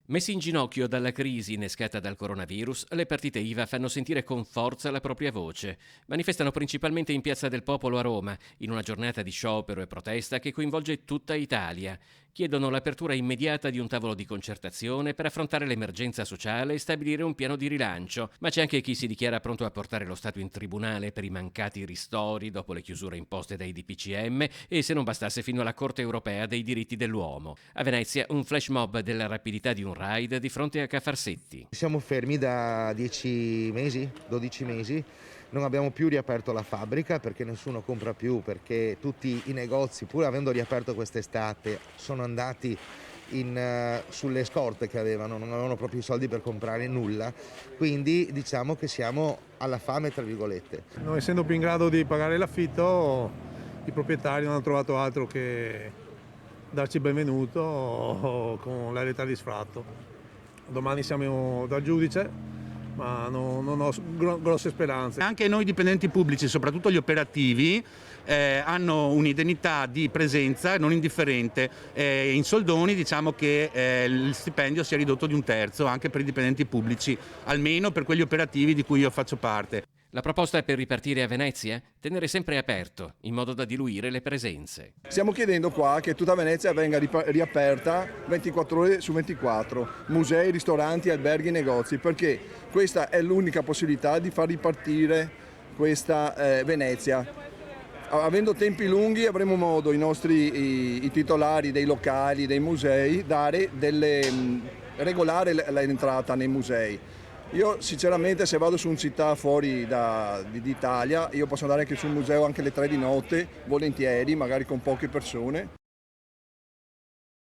Messi in ginocchio dalla crisi innescata dal coronavirus, le partite IVA fanno sentire con forza la propria voce. Manifestano principalmente in Piazza del Popolo a Roma, in una giornata di sciopero e protesta che coinvolge tutta Italia. Chiedono l'apertura immediata di un tavolo di concertazione per affrontare l'emergenza sociale e stabilire un piano di rilancio, ma c'è anche chi si dichiara pronto a portare lo Stato in tribunale per i mancati ristori dopo le chiusure imposte dai DPCM e, se non bastasse, fino alla Corte europea dei diritti dell'uomo. A Venezia un flash mob della rapidità di un raid di fronte a Cafarsetti. Siamo fermi da 10 mesi, 12 mesi, non abbiamo più riaperto la fabbrica perché nessuno compra più, perché tutti i negozi, pur avendo riaperto quest'estate, sono andati sulle scorte che avevano, non avevano proprio i soldi per comprare nulla, quindi diciamo che siamo alla fame, tra virgolette. Non essendo più in grado di pagare l'affitto, i proprietari non hanno trovato altro che darci il benvenuto con la lettura di sfratto. Domani siamo dal giudice, ma non ho grosse speranze. Anche noi dipendenti pubblici, soprattutto gli operativi, hanno un'indennità di presenza non indifferente. In soldoni diciamo che il stipendio sia ridotto di un terzo anche per i dipendenti pubblici, almeno per quegli operativi di cui io faccio parte. La proposta è per ripartire a Venezia? Tenere sempre aperto, in modo da diluire le presenze. Stiamo chiedendo qua che tutta Venezia venga riaperta 24 ore su 24, musei, ristoranti, alberghi, negozi, perché questa è l'unica possibilità di far ripartire questa Venezia. Avendo tempi lunghi avremo modo i titolari dei locali, dei musei, regolare l'entrata nei musei. Io sinceramente se vado su una città fuori d'Italia, io posso andare anche sul museo anche alle 3 di notte, volentieri, magari con poche persone.